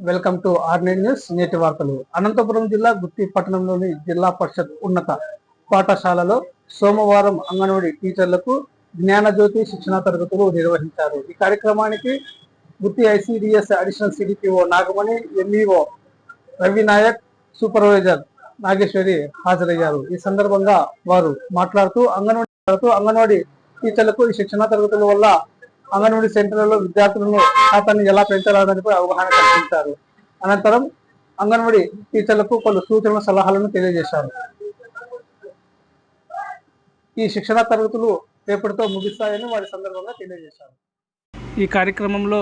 Welcome to ఆర్9 news నేటి వార్తలు. అనంతపురం జిల్లా గుత్తి పట్టణంలోని జిల్లా పరిషత్ ఉన్నత పాఠశాలలో సోమవారం అంగన్వాడీ టీచర్లకు జ్ఞానజ్యోతి శిక్షణ తరగతులు నిర్వహించారు. ఈ కార్యక్రమానికి Gutti ICDS additional CDPO Nagamani, MEO Ravi Nayak, supervisor Nageswari హాజరయ్యారు. ఈ సందర్భంగా వారు మాట్లాడుతూ అంగన్వాడీ టీచర్లకు ఈ శిక్షణ తరగతుల వల్ల అంగన్వాడీ సెంటర్లలో విద్యార్థులను ఖాతాన్ని ఎలా పెంచాలనేది అవగాహన కల్పించారు. అనంతరం అంగన్వాడీ టీచర్లకు పలు సూచనల సలహాలను తెలియజేశారు. ఈ శిక్షణ తరగతులు రేపటితో ముగిస్తాయని వారి సందర్భంగా తెలియజేశారు. ఈ కార్యక్రమంలో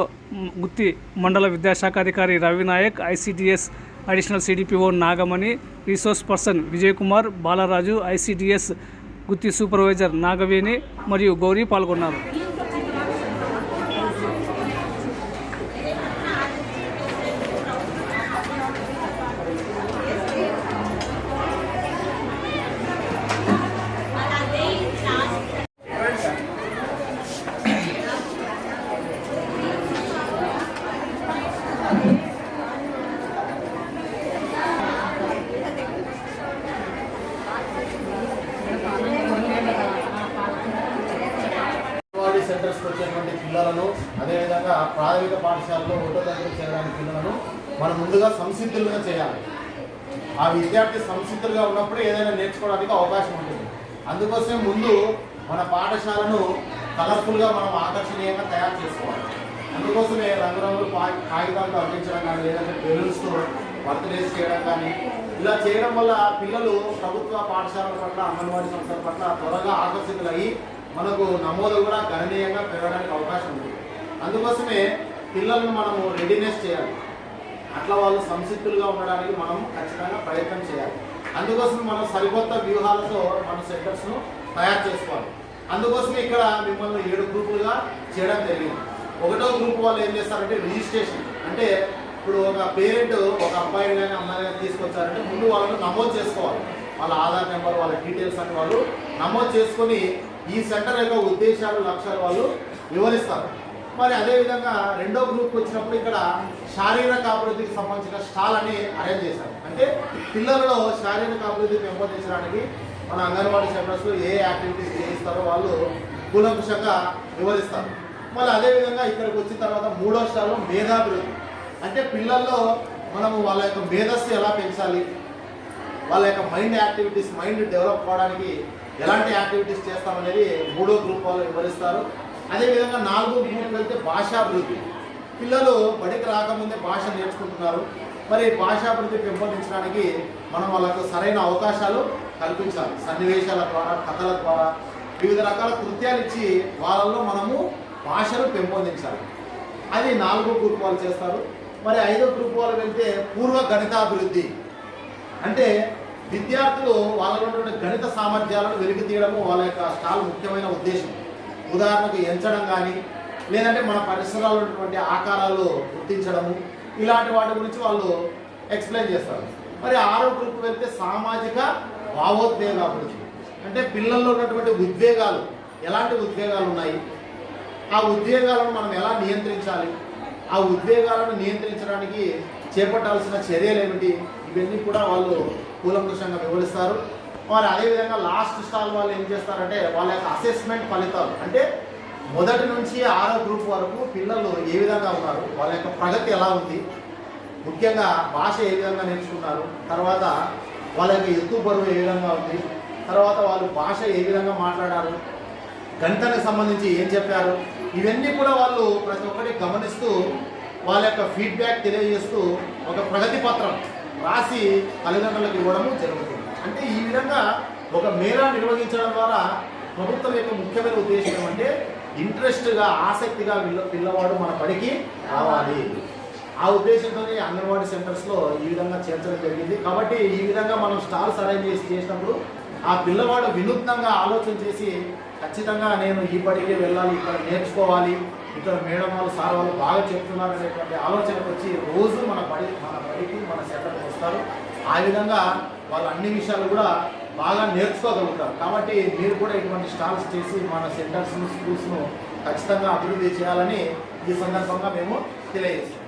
గుత్తి మండల విద్యాశాఖ అధికారి Ravi Nayak, ICDS additional CDPO Nagamani, resource person Vijay Kumar, Balaraju, ICDS Gutti supervisor Nagaveni మరియు గౌరీ పాల్గొన్నారు. సెంటర్స్కి వచ్చేటువంటి పిల్లలను, అదేవిధంగా ప్రాథమిక పాఠశాలలో ఒకటో తరగతి చేరడానికి పిల్లలను మనం ముందుగా సంసిద్ధులుగా చేయాలి. ఆ విద్యార్థి సంసిద్ధులుగా ఉన్నప్పుడు ఏదైనా నేర్చుకోవడానికి అవకాశం ఉంటుంది. అందుకోసం ముందు మన పాఠశాలను కలర్ఫుల్గా మనం ఆకర్షణీయంగా తయారు చేసుకోవాలి. అందుకోసమే రంగురంగులు కాగితాలతో అందించడం కానీ, లేదంటే బెలూన్స్తో బర్త్డేస్ చేయడం కానీ, ఇలా చేయడం వల్ల పిల్లలు ప్రభుత్వ పాఠశాలల పట్ల, అంగన్వాడీ సంస్థల పట్ల త్వరగా ఆకర్షితులయ్యి మనకు నమోదు కూడా గణనీయంగా పెరగడానికి అవకాశం ఉంది. అందుకోసమే పిల్లలను మనము రెడీనెస్ చేయాలి. అట్లా వాళ్ళు సంసిద్ధులుగా ఉండడానికి మనం ఖచ్చితంగా ప్రయత్నం చేయాలి. అందుకోసం మనం సరికొత్త వ్యూహాలతో మన సెంటర్స్ను తయారు చేసుకోవాలి. అందుకోసమే ఇక్కడ మిమ్మల్ని 7 గ్రూపులుగా చేయడం జరిగింది. ఒకటో గ్రూప్ వాళ్ళు ఏం చేస్తారంటే రిజిస్ట్రేషన్. అంటే ఇప్పుడు ఒక పేరెంట్ ఒక అబ్బాయిని కానీ అమ్మాయిని కానీ తీసుకొచ్చారంటే ముందు వాళ్ళను నమోదు చేసుకోవాలి. వాళ్ళ ఆధార్ నెంబర్, వాళ్ళ డీటెయిల్స్ అని వాళ్ళు నమోదు చేసుకొని ఈ సెంటర్ యొక్క ఉద్దేశాలు, లక్ష్యాలు వాళ్ళు వివరిస్తారు. మరి అదేవిధంగా రెండో గ్రూప్కి వచ్చినప్పుడు ఇక్కడ శారీరక అభివృద్ధికి సంబంధించిన స్టాల్ అని అరేంజ్ చేశారు. అంటే పిల్లలలో శారీరక అభివృద్ధి పెంపొందించడానికి మన అంగన్వాడీ సెంటర్స్లో ఏ యాక్టివిటీస్ చేయిస్తారో వాళ్ళు కూలంకుషంగా వివరిస్తారు. మళ్ళీ అదేవిధంగా ఇక్కడికి వచ్చిన తర్వాత మూడో స్టాల్లో మేధాభివృద్ధి. అంటే పిల్లల్లో మనము వాళ్ళ యొక్క మేధస్సు ఎలా పెంచాలి, వాళ్ళ యొక్క మైండ్ యాక్టివిటీస్, మైండ్ డెవలప్ కావడానికి ఎలాంటి యాక్టివిటీస్ చేస్తామనేది మూడో గ్రూప్ వాళ్ళు వివరిస్తారు. అదేవిధంగా 4వ గ్రూప్ వెళ్తే భాషాభివృద్ధి. పిల్లలు బడికి రాకముందే భాష నేర్చుకుంటున్నారు. మరి భాషాభివృద్ధి పెంపొందించడానికి మనం వాళ్ళకు సరైన అవకాశాలు కల్పించాలి. సన్నివేశాల ద్వారా, కథల ద్వారా, వివిధ రకాల కృత్యాలు ఇచ్చి వాళ్ళల్లో మనము భాషను పెంపొందించాలి. అది 4వ గ్రూప్ వాళ్ళు చేస్తారు. మరి 5వ గ్రూప్ వాళ్ళు వెళ్తే పూర్వ గణితాభివృద్ధి. అంటే విద్యార్థులు వాళ్ళలో ఉన్న గణిత సామర్థ్యాలను వెలికి తీయడము వాళ్ళ యొక్క స్టాల్ ముఖ్యమైన ఉద్దేశం. ఉదాహరణకు ఎంచడం కానీ, లేదంటే మన పరిసరాల్లో ఉన్నటువంటి ఆకారాలు గుర్తించడము, ఇలాంటి వాటి గురించి వాళ్ళు ఎక్స్ప్లెయిన్ చేస్తారు. మరి 6వ గ్రూప్ వెళ్తే సామాజిక భావోద్వేగాభివృద్ధి. అంటే పిల్లల్లో ఉన్నటువంటి ఉద్వేగాలు, ఎలాంటి ఉద్వేగాలు ఉన్నాయి, ఆ ఉద్వేగాలను మనం ఎలా నియంత్రించాలి, ఆ ఉద్వేగాలను నియంత్రించడానికి చేపట్టాల్సిన చర్యలు ఏమిటి, ఇవన్నీ కూడా వాళ్ళు కూలంకుషంగా వివరిస్తారు. మరి అదేవిధంగా లాస్ట్ స్టాల్ వాళ్ళు ఏం చేస్తారంటే వాళ్ళ యొక్క అసెస్మెంట్ ఫలితాలు. అంటే 1 నుంచి 6వ గ్రూప్ వరకు పిల్లలు ఏ విధంగా ఉన్నారు, వాళ్ళ యొక్క ప్రగతి ఎలా ఉంది, ముఖ్యంగా భాష ఏ విధంగా నేర్చుకున్నారు, తర్వాత వాళ్ళ యొక్క ఎత్తు బరువు ఏ విధంగా ఉంది, తర్వాత వాళ్ళు భాష ఏ విధంగా మాట్లాడారు, గణితానికి సంబంధించి ఏం చెప్పారు, ఇవన్నీ కూడా వాళ్ళు ప్రతి ఒక్కటి గమనిస్తూ వాళ్ళ యొక్క ఫీడ్బ్యాక్ తెలియజేస్తూ ఒక ప్రగతి పత్రం రాసి తల్లిదండ్రులకు ఇవ్వడము జరుగుతుంది. అంటే ఈ విధంగా ఒక మేళా నిర్వహించడం ద్వారా ప్రభుత్వం యొక్క ముఖ్యమైన ఉద్దేశం ఏమంటే ఇంట్రెస్ట్గా, ఆసక్తిగా పిల్లవాడు మన బడికి రావాలి. ఆ ఉద్దేశంతోనే అంగన్వాడీ సెంటర్స్లో ఈ విధంగా చేర్చడం జరిగింది. కాబట్టి ఈ విధంగా మనం స్టాల్స్ అరేంజ్ చేసినప్పుడు ఆ పిల్లవాడు వినూత్నంగా ఆలోచన చేసి ఖచ్చితంగా నేను ఈ బడికి వెళ్ళాలి, ఇక్కడ నేర్చుకోవాలి, ఇక్కడ మేడం వాళ్ళు, సార్ వాళ్ళు బాగా చెప్తున్నారు అనేటువంటి ఆలోచనకు వచ్చి రోజు మన బడికి మన సెంటర్కి వస్తారు. ఆ విధంగా వాళ్ళు అన్ని విషయాలు కూడా బాగా నేర్చుకోగలుగుతారు. కాబట్టి మీరు కూడా ఇటువంటి స్టాల్స్ చేసి మన సెంటర్స్ను, స్కూల్స్ను ఖచ్చితంగా అభివృద్ధి చేయాలని ఈ సందర్భంగా మేము తెలియజేస్తాం.